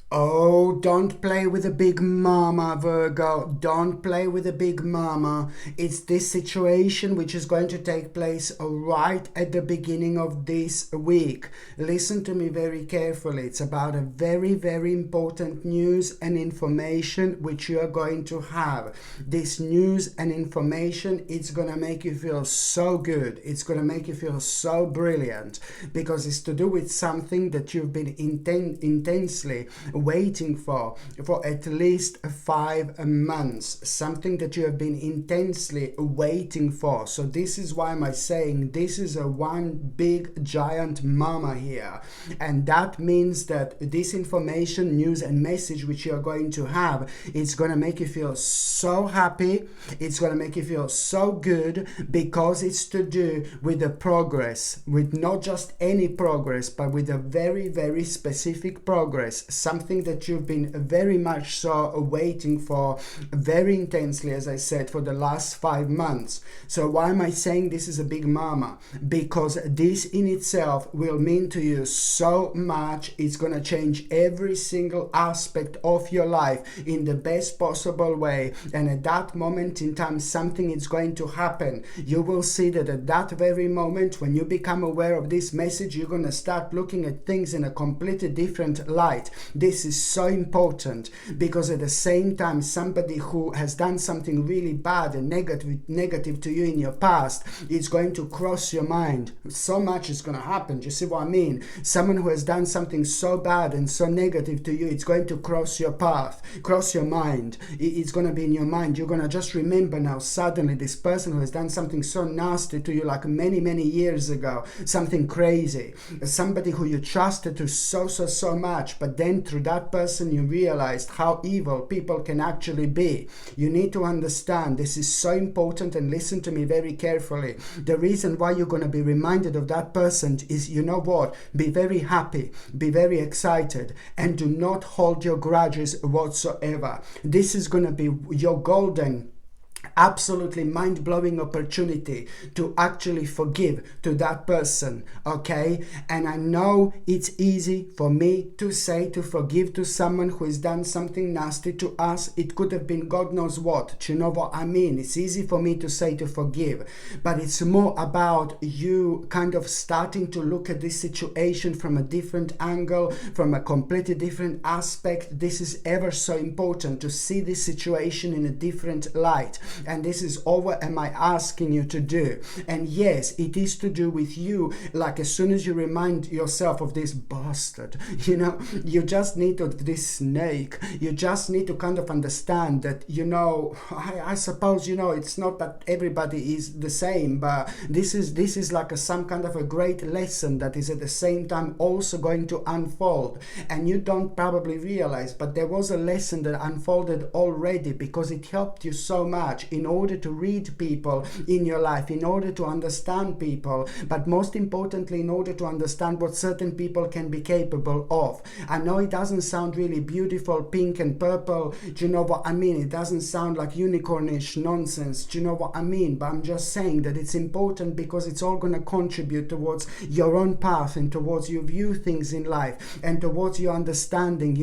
Oh, don't play with a big mama, Virgo. Don't play with a big mama. It's this situation which is going to take place right at the beginning of this week. Listen to me very carefully. It's about a very, very important news and information which you are going to have. This news and information, it's going to make you feel so good. It's going to make you feel so brilliant because it's to do with something that you've been intensely waiting for at least 5 months, something that you have been intensely waiting for. So this is why I'm saying this is a one big giant mama here, and that means that this information, news and message which you're going to have, it's going to make you feel so happy, it's going to make you feel so good, because it's to do with the progress, with not just any progress, but with a very, very specific progress, something that you've been very much so waiting for very intensely, as I said, for the last 5 months. So why am I saying this is a big mama? Because this in itself will mean to you so much. It's going to change every single aspect of your life in the best possible way, and at that moment in time something is going to happen. You will see that at that very moment, when you become aware of this message, you're going to start looking at things in a completely different light. This is so important, because at the same time, somebody who has done something really bad and negative to you in your past, it's going to cross your mind. So much is going to happen. Do you see what I mean? Someone who has done something so bad and so negative to you, it's going to cross your path, cross your mind. It's going to be in your mind. You're going to just remember now suddenly this person who has done something so nasty to you, like many, many years ago, something crazy, somebody who you trusted to so much, but then through that person you realized how evil people can actually be. You need to understand this is so important, and listen to me very carefully. The reason why you're going to be reminded of that person is, you know what, be very happy, be very excited, and do not hold your grudges whatsoever. This is going to be your golden, absolutely mind-blowing opportunity to actually forgive to that person, okay? And I know it's easy for me to say to forgive to someone who has done something nasty to us. It could have been God knows what. Do you know what I mean? It's easy for me to say to forgive, but it's more about you kind of starting to look at this situation from a different angle, from a completely different aspect. This is ever so important, to see this situation in a different light. And this is all what am I asking you to do. And yes, it is to do with you. Like, as soon as you remind yourself of this bastard, you just need to, this snake, you just need to kind of understand that, I suppose, it's not that everybody is the same, but this is like some kind of a great lesson that is at the same time also going to unfold. And you don't probably realize, but there was a lesson that unfolded already, because it helped you so much in order to read people in your life, in order to understand people, but most importantly, in order to understand what certain people can be capable of. I know it doesn't sound really beautiful, pink and purple, do you know what I mean? It doesn't sound like unicornish nonsense, do you know what I mean? But I'm just saying that it's important, because it's all going to contribute towards your own path, and towards you view things in life, and towards your understanding,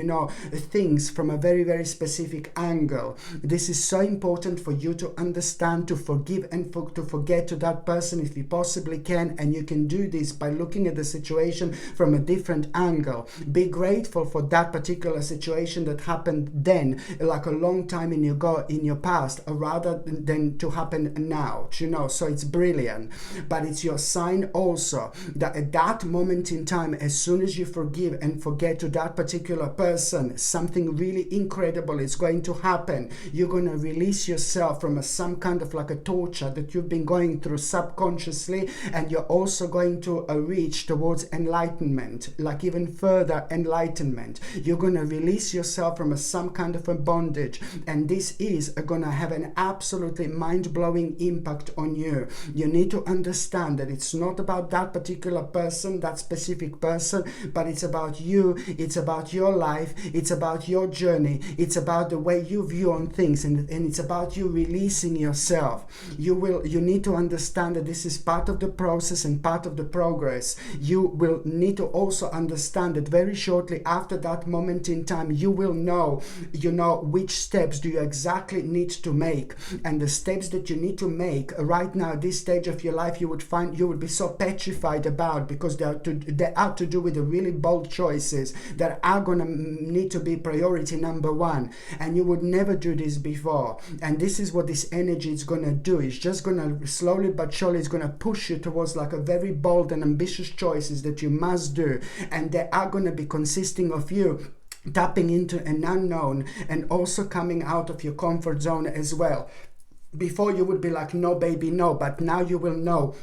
things from a very, very specific angle. This is so important for you to understand, to forgive and to forget to that person if you possibly can. And you can do this by looking at the situation from a different angle. Be grateful for that particular situation that happened then, like a long time in your past, rather than to happen now, so it's brilliant. But it's your sign also that at that moment in time, as soon as you forgive and forget to that particular person, something really incredible is going to happen. You're going to release yourself from some kind of like a torture that you've been going through subconsciously, and you're also going to reach towards enlightenment, like even further enlightenment. You're going to release yourself from some kind of a bondage, and this is going to have an absolutely mind-blowing impact on you. You need to understand that it's not about that particular person, that specific person, but it's about you, it's about your life, it's about your journey, it's about the way you view on things, and it's about you releasing yourself. You need to understand that this is part of the process and part of the progress. You will need to also understand that very shortly after that moment in time, you will know, which steps do you exactly need to make. And the steps that you need to make right now, this stage of your life, you would be so petrified about, because they are to do with the really bold choices that are going to need to be priority number one. And you would never do this before. And this is what this energy is going to do. It's just going to slowly but surely, it's going to push you towards like a very bold and ambitious choices that you must do. And they are going to be consisting of you tapping into an unknown and also coming out of your comfort zone as well. Before you would be like, no baby, no, but now you will know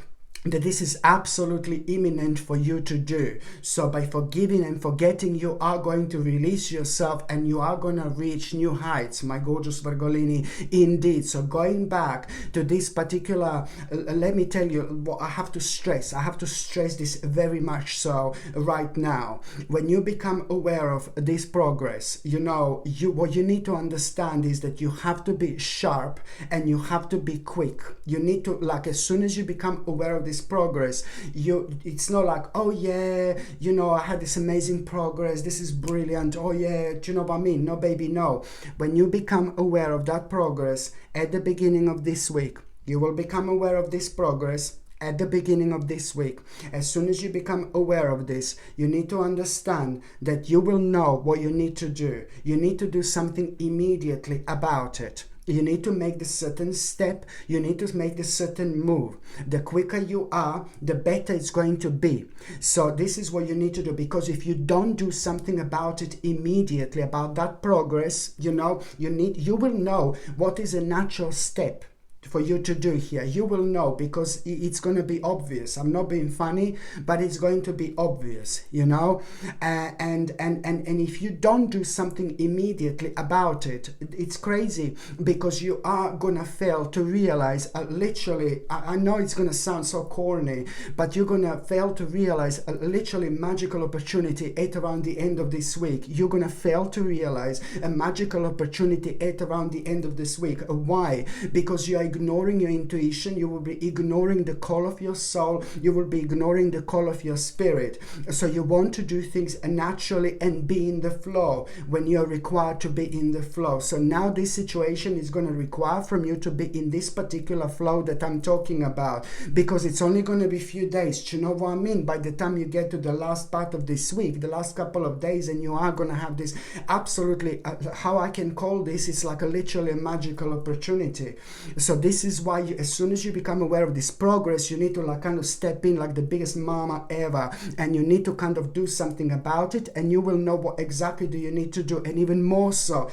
that this is absolutely imminent for you to do. So by forgiving and forgetting, you are going to release yourself and you are going to reach new heights, my gorgeous Virgolini, indeed. So going back to this particular, let me tell you what I have to stress this very much so right now. When you become aware of this progress, what you need to understand is that you have to be sharp and you have to be quick. You need to, like, as soon as you become aware of this progress, it's not like, oh yeah, I had this amazing progress, this is brilliant, oh yeah, do you know what I mean? No baby, no. When you become aware of that progress at the beginning of this week, you will become aware of this progress at the beginning of this week. As soon as you become aware of this, you need to understand that you will know what you need to do. You need to do something immediately about it. You need to make the certain step. You need to make the certain move. The quicker you are, the better it's going to be. So this is what you need to do, because if you don't do something about it immediately, about that progress, you will know what is a natural step for you to do here. You will know, because it's going to be obvious. I'm not being funny, but it's going to be obvious, and if you don't do something immediately about it, it's crazy, because you are going to fail to realize, literally, I know it's going to sound so corny, but you're going to fail to realize a literally magical opportunity at around the end of this week. You're going to fail to realize a magical opportunity at around the end of this week. Why? Because you are ignoring your intuition, you will be ignoring the call of your soul, you will be ignoring the call of your spirit. So you want to do things naturally and be in the flow when you're required to be in the flow. So now this situation is going to require from you to be in this particular flow that I'm talking about, because it's only going to be a few days. Do you know what I mean? By the time you get to the last part of this week, the last couple of days, and you are going to have this absolutely, how I can call this, it's like a literally magical opportunity. So this is why as soon as you become aware of this progress, you need to kind of step in like the biggest mama ever, and you need to kind of do something about it, and you will know what exactly do you need to do. And even more so,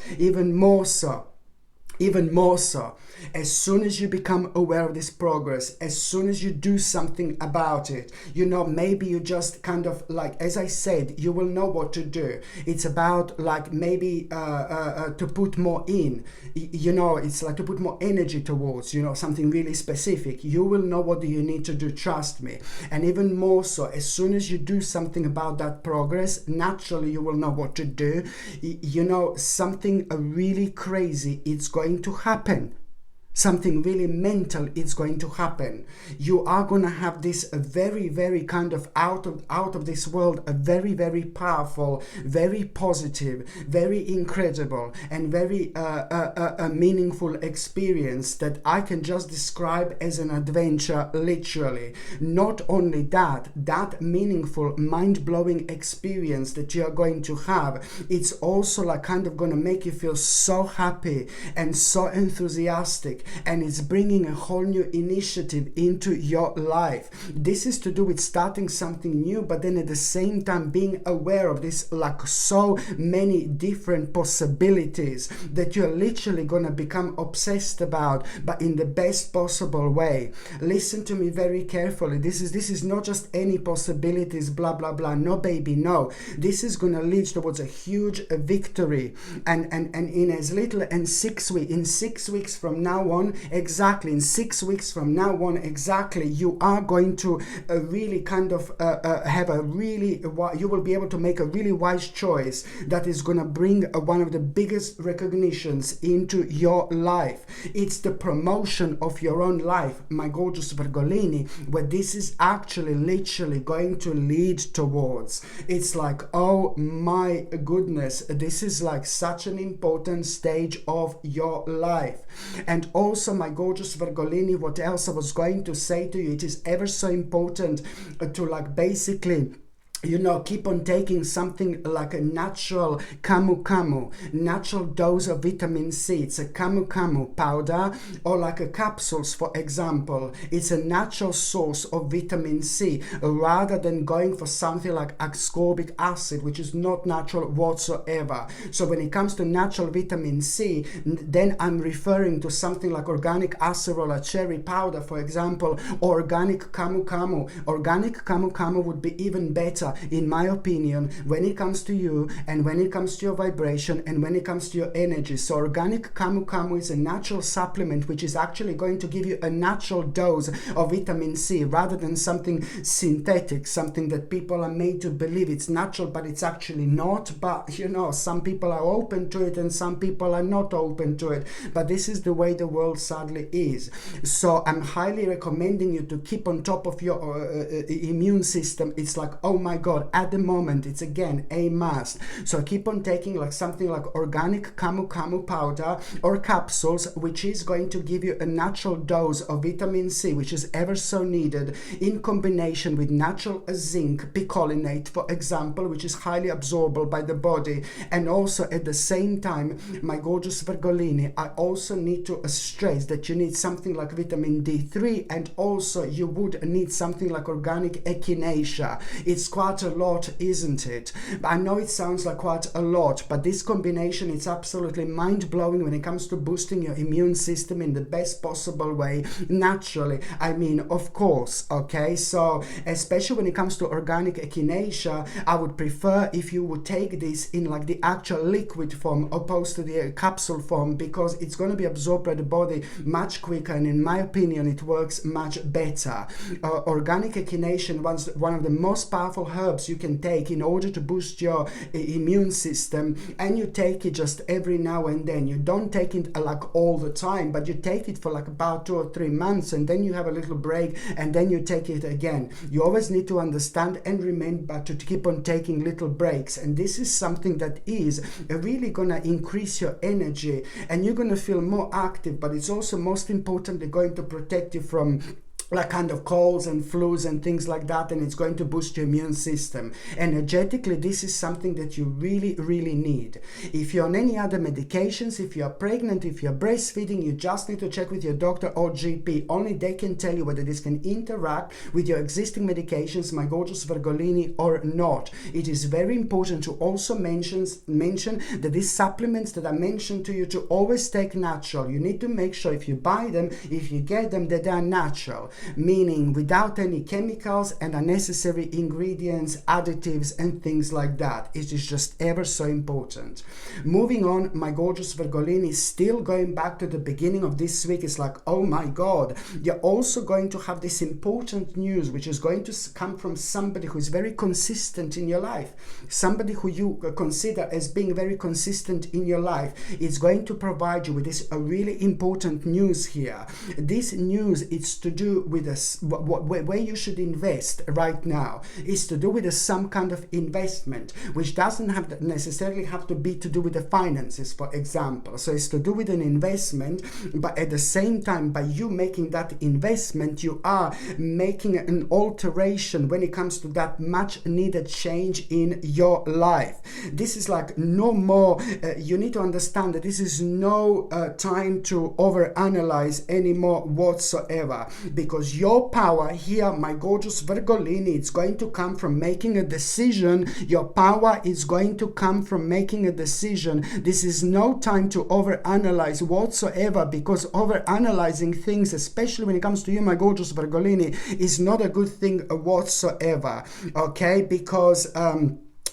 as soon as you become aware of this progress, as soon as you do something about it, maybe you just kind of, like, as I said, you will know what to do. It's about like maybe to put more in, it's like to put more energy towards, something really specific. You will know what do you need to do, trust me. And even more so, as soon as you do something about that progress, naturally you will know what to do. Something really crazy, it's going to happen. Something really mental is going to happen. You are going to have this very, very kind of out of this world, a very, very powerful, very positive, very incredible, and very a meaningful experience that I can just describe as an adventure, literally. Not only that meaningful, mind-blowing experience that you are going to have, it's also like kind of going to make you feel so happy and so enthusiastic, and it's bringing a whole new initiative into your life. This is to do with starting something new, but then at the same time being aware of this, like so many different possibilities that you're literally going to become obsessed about, but in the best possible way. Listen to me very carefully. This is not just any possibilities, blah blah blah. No baby, no. This is going to lead towards a huge victory, and in as little as 6 weeks from now now on, exactly in 6 weeks from now on, exactly, you are going to really kind of have a really, you will be able to make a really wise choice that is going to bring one of the biggest recognitions into your life. It's the promotion of your own life, my gorgeous Virgolini, where this is actually literally going to lead towards. It's like, oh my goodness, this is like such an important stage of your life. And also, my gorgeous Virgolini, what else I was going to say to you, it is ever so important to like basically, you know, keep on taking something like a natural camu, natural dose of vitamin C. It's a camu powder, or like a capsules, for example. It's a natural source of vitamin C, rather than going for something like ascorbic acid, which is not natural whatsoever. So when it comes to natural vitamin C, then I'm referring to something like organic acerola cherry powder, for example, or organic camu. Organic camu would be even better, in my opinion, when it comes to you, and when it comes to your vibration, and when it comes to your energy. So organic camu is a natural supplement which is actually going to give you a natural dose of vitamin C, rather than something synthetic, something that people are made to believe it's natural but it's actually not. But you know, some people are open to it and some people are not open to it, but this is the way the world sadly is. So I'm highly recommending you to keep on top of your immune system. It's like, oh my god, at the moment it's again a must. So keep on taking like something like organic camu powder or capsules, which is going to give you a natural dose of vitamin C, which is ever so needed, in combination with natural zinc picolinate, for example, which is highly absorbable by the body. And also at the same time, my gorgeous Virgolini, I also need to stress that you need something like vitamin D3, and also you would need something like organic echinacea. It's quite a lot, isn't it? I know it sounds like quite a lot, but this combination is absolutely mind-blowing when it comes to boosting your immune system in the best possible way, naturally. I mean, of course, okay? So especially when it comes to organic echinacea, I would prefer if you would take this in like the actual liquid form opposed to the capsule form, because it's going to be absorbed by the body much quicker, and in my opinion it works much better. Organic echinacea was one of the most powerful herbs you can take in order to boost your immune system, and you take it just every now and then. You don't take it like all the time, but you take it for like about 2 or 3 months, and then you have a little break, and then you take it again. You always need to understand and remember to keep on taking little breaks, and this is something that is really gonna increase your energy, and you're gonna feel more active, but it's also most importantly going to protect you from like kind of colds and flus and things like that, and it's going to boost your immune system. Energetically, this is something that you really, really need. If you're on any other medications, if you're pregnant, if you're breastfeeding, you just need to check with your doctor or GP. Only they can tell you whether this can interact with your existing medications, my gorgeous Virgolini, or not. It is very important to also mention that these supplements that I mentioned to you to always take natural. You need to make sure if you buy them, if you get them, that they are natural, meaning without any chemicals and unnecessary ingredients, additives and things like that. It is just ever so important. Moving on, my gorgeous Virgolini, still going back to the beginning of this week, it's like, oh my god, you're also going to have this important news, which is going to come from somebody who is very consistent in your life, somebody who you consider as being very consistent in your life. It's going to provide you with this really important news here. This news is to do with where you should invest right now. Is to do with some kind of investment, which doesn't have necessarily have to be to do with the finances, for example. So it's to do with an investment, but at the same time, by you making that investment, you are making an alteration when it comes to that much needed change in your life. This is like no more, you need to understand that this is no time to overanalyze anymore whatsoever, because your power here, my gorgeous Virgolini, it's going to come from making a decision. Your power is going to come from making a decision. This is no time to overanalyze whatsoever, because overanalyzing things, especially when it comes to you, my gorgeous Virgolini, is not a good thing whatsoever, okay? Because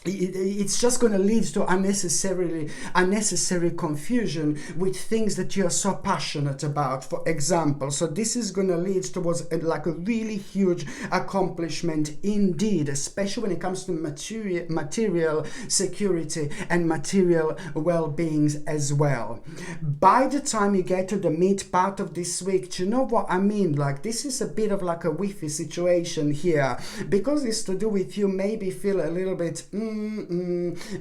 it's just going to lead to unnecessary confusion with things that you are so passionate about, for example. So this is going to lead towards like a really huge accomplishment indeed, especially when it comes to material security and material well-beings as well. By the time you get to the mid part of this week, do you know what I mean? Like, this is a bit of like a whiffy situation here, because it's to do with you maybe feel a little bit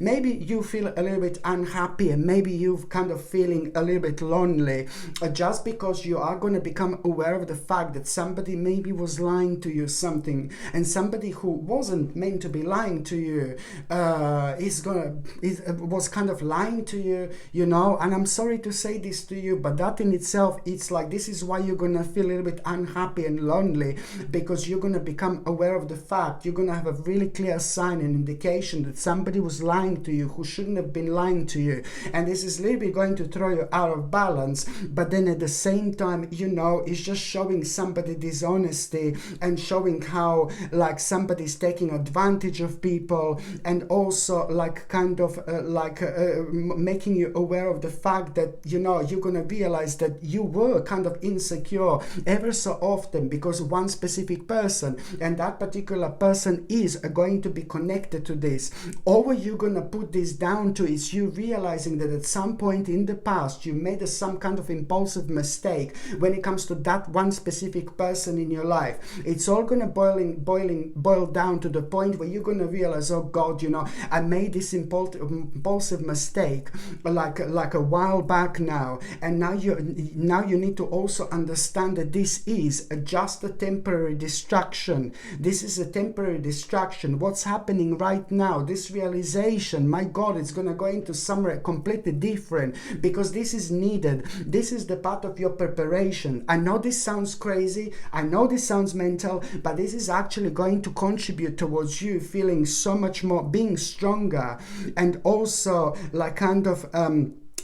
maybe you feel a little bit unhappy, and maybe you're kind of feeling a little bit lonely, just because you are going to become aware of the fact that somebody maybe was lying to you something, and somebody who wasn't meant to be lying to you was kind of lying to you, you know. And I'm sorry to say this to you, but that in itself, it's like, this is why you're going to feel a little bit unhappy and lonely, because you're going to become aware of the fact, you're going to have a really clear sign and indication that somebody was lying to you who shouldn't have been lying to you, and this is literally going to throw you out of balance. But then at the same time, you know, it's just showing somebody dishonesty and showing how like somebody's taking advantage of people, and also like kind of making you aware of the fact that, you know, you're going to realize that you were kind of insecure ever so often because one specific person, and that particular person is going to be connected to this. All you're going to put this down to is you realizing that at some point in the past you made some kind of impulsive mistake when it comes to that one specific person in your life. It's all going to boil down to the point where you're going to realize, oh God, you know, I made this impulsive mistake like a while back now, and now you need to also understand that this is just a temporary distraction. This is a temporary distraction. What's happening right now, this realization, my God, it's going to go into somewhere completely different, because this is needed. This is the part of your preparation. I know this sounds crazy, I know this sounds mental, but this is actually going to contribute towards you feeling so much more, being stronger, and also like kind of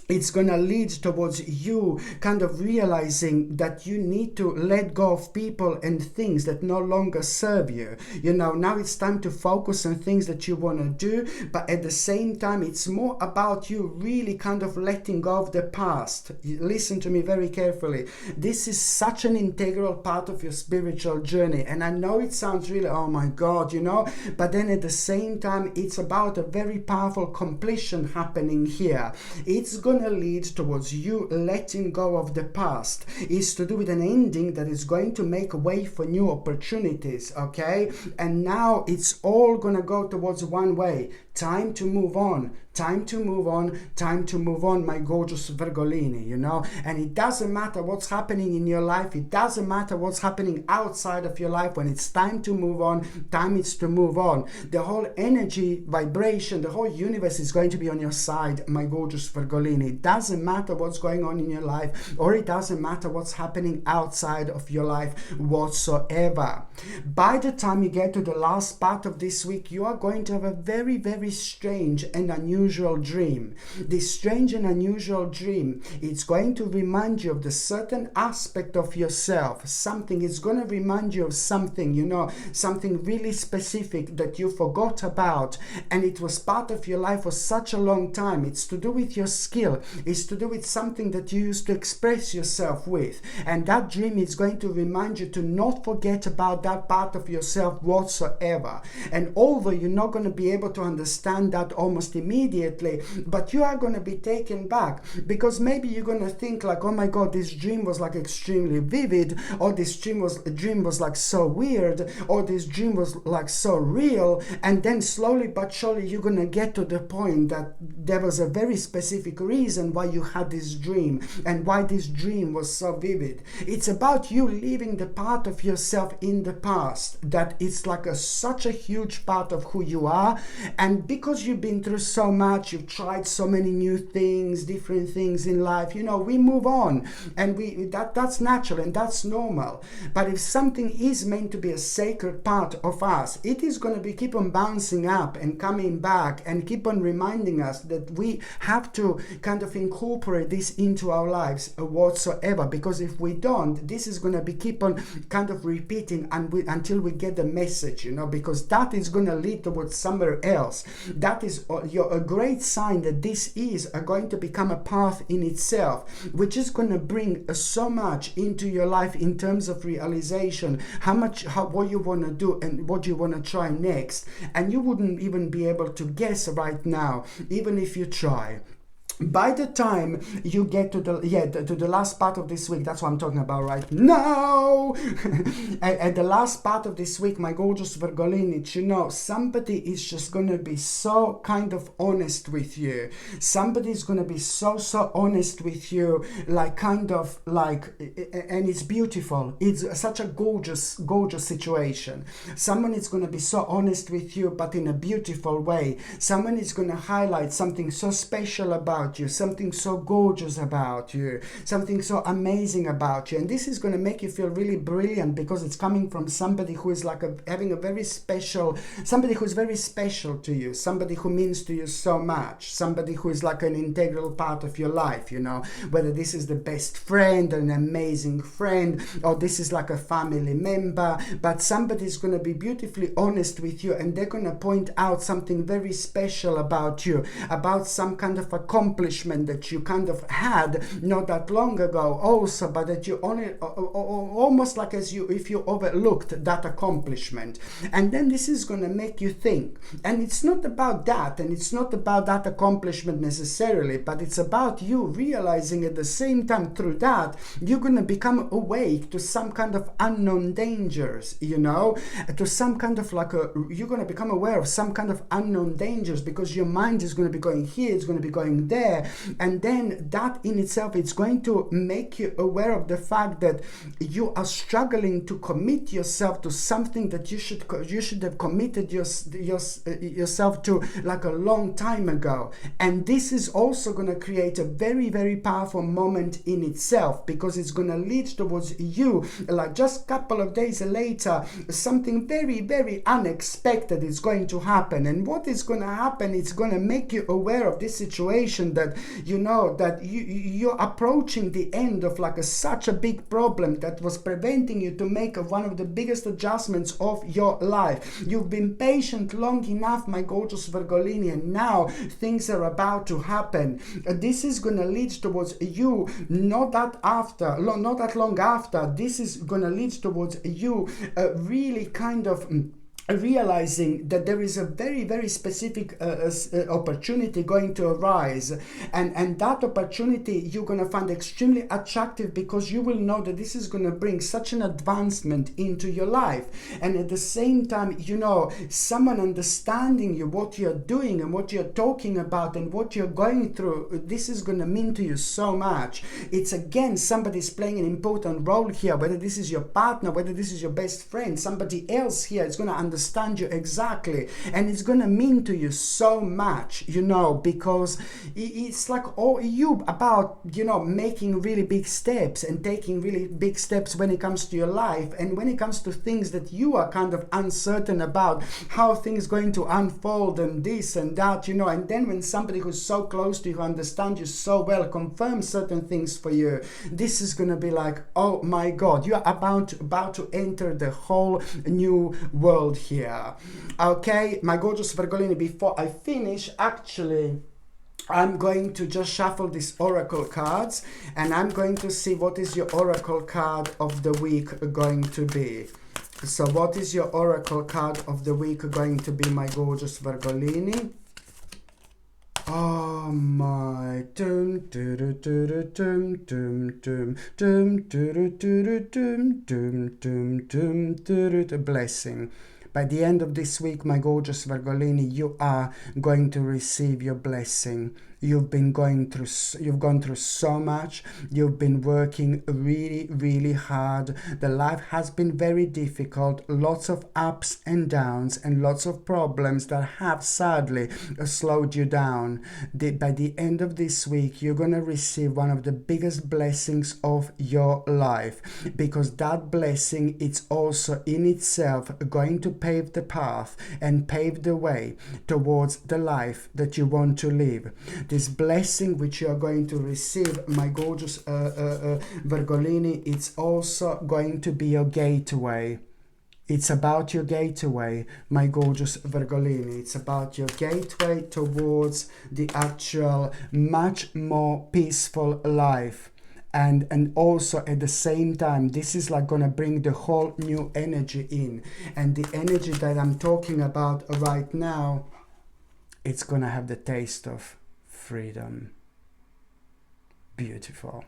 it's going to lead towards you kind of realizing that you need to let go of people and things that no longer serve you. You know, now it's time to focus on things that you want to do, but at the same time, it's more about you really kind of letting go of the past. Listen to me very carefully. This is such an integral part of your spiritual journey. And I know it sounds really, oh my God, you know, but then at the same time, it's about a very powerful completion happening here. It's going to lead towards you letting go of the past. It's to do with an ending that is going to make way for new opportunities, okay? And now it's all going to go towards one way. Time to move on. Time to move on. Time to move on, my gorgeous Virgolini, you know? And it doesn't matter what's happening in your life. It doesn't matter what's happening outside of your life. When it's time to move on, time is to move on. The whole energy, vibration, the whole universe is going to be on your side, my gorgeous Virgolini. It doesn't matter what's going on in your life, or it doesn't matter what's happening outside of your life whatsoever. By the time you get to the last part of this week, you are going to have a very, very strange and unusual dream. This strange and unusual dream, it's going to remind you of the certain aspect of yourself. Something is going to remind you of something, you know, something really specific that you forgot about, and it was part of your life for such a long time. It's to do with your skill. It's to do with something that you used to express yourself with. And that dream is going to remind you to not forget about that part of yourself whatsoever. And although you're not going to be able to understand that almost immediately, but you are going to be taken back, because maybe you're going to think like, oh my God, this dream was like extremely vivid, or this dream was like so weird, or this dream was like so real. And then slowly but surely you're going to get to the point that there was a very specific reason why you had this dream and why this dream was so vivid. It's about you leaving the part of yourself in the past that it's like such a huge part of who you are. And because you've been through so much, you've tried so many new things, different things in life, you know, we move on, and that's natural and that's normal. But if something is meant to be a sacred part of us, it is going to be keep on bouncing up and coming back and keep on reminding us that we have to kind of incorporate this into our lives whatsoever, because if we don't, this is going to be keep on kind of repeating until we get the message, you know, because that is going to lead towards somewhere else. That is a great sign that this is going to become a path in itself, which is going to bring so much into your life in terms of realization, what you want to do and what you want to try next, and you wouldn't even be able to guess right now, even if you try. By the time you get to the last part of this week, that's what I'm talking about right now. At the last part of this week, my gorgeous Virgolini, you know, somebody is just going to be so kind of honest with you. Somebody is going to be so honest with you, like kind of like, and it's beautiful. It's such a gorgeous situation. Someone is going to be so honest with you, but in a beautiful way. Someone is going to highlight something so special about you, something so gorgeous about you, something so amazing about you, and this is going to make you feel really brilliant, because it's coming from somebody who is like having a very special, somebody who is very special to you, somebody who means to you so much, somebody who is like an integral part of your life, you know, whether this is the best friend, an amazing friend, or this is like a family member, but somebody is going to be beautifully honest with you, and they're going to point out something very special about you, about some kind of accomplishment that you kind of had not that long ago also, but that you only almost like if you overlooked that accomplishment. And then this is going to make you think, and it's not about that, and it's not about that accomplishment necessarily, but it's about you realizing at the same time through that you're going to become awake to some kind of unknown dangers, you know, to some kind of like you're going to become aware of some kind of unknown dangers, because your mind is going to be going here, it's going to be going there, and then that in itself, it's going to make you aware of the fact that you are struggling to commit yourself to something that you should have committed yourself to like a long time ago. And this is also going to create a very, very powerful moment in itself, because it's going to lead towards you, like just a couple of days later, something very, very unexpected is going to happen. And what is going to happen, it's going to make you aware of this situation, that you know that you're approaching the end of like such a big problem that was preventing you to make one of the biggest adjustments of your life. You've been patient long enough, my gorgeous Virgolini, and now things are about to happen. This is going to lead towards you not that long after. This is going to lead towards you really kind of realizing that there is a very, very specific opportunity going to arise, and that opportunity you're going to find extremely attractive, because you will know that this is going to bring such an advancement into your life. And at the same time, you know, someone understanding you, what you're doing and what you're talking about and what you're going through, this is going to mean to you so much. It's again, somebody's playing an important role here, whether this is your partner, whether this is your best friend, somebody else here is going to understand you exactly, and it's gonna mean to you so much, you know, because it's like all you about, you know, making really big steps and taking really big steps when it comes to your life, and when it comes to things that you are kind of uncertain about how things going to unfold and this and that, you know, and then when somebody who's so close to you, who understands you so well, confirms certain things for you, this is gonna be like, oh my God, you're about to enter the whole new world here. Okay, my gorgeous Virgolini, before I finish, actually I'm going to just shuffle these oracle cards, and I'm going to see what is your oracle card of the week going to be. So what is your oracle card of the week going to be, my gorgeous Virgolini? Oh my blessing. By the end of this week, my gorgeous Virgolini, you are going to receive your blessing. You've gone through so much. You've been working really, really hard. The life has been very difficult, lots of ups and downs, and lots of problems that have sadly slowed you down. By the end of this week, you're going to receive one of the biggest blessings of your life, because that blessing, it's also in itself going to pave the path and pave the way towards the life that you want to live. This blessing which you are going to receive, my gorgeous Virgolini, it's also going to be your gateway. It's about your gateway, my gorgeous Virgolini. It's about your gateway towards the actual much more peaceful life. And also at the same time, this is like gonna bring the whole new energy in. And the energy that I'm talking about right now, it's gonna have the taste of freedom. Beautiful.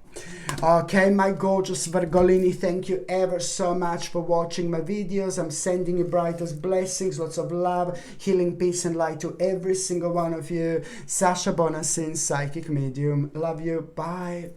Okay, my gorgeous Virgolini, thank you ever so much for watching my videos. I'm sending you brightest blessings, lots of love, healing, peace and light to every single one of you. Sasha Bonasin, Psychic Medium. Love you. Bye.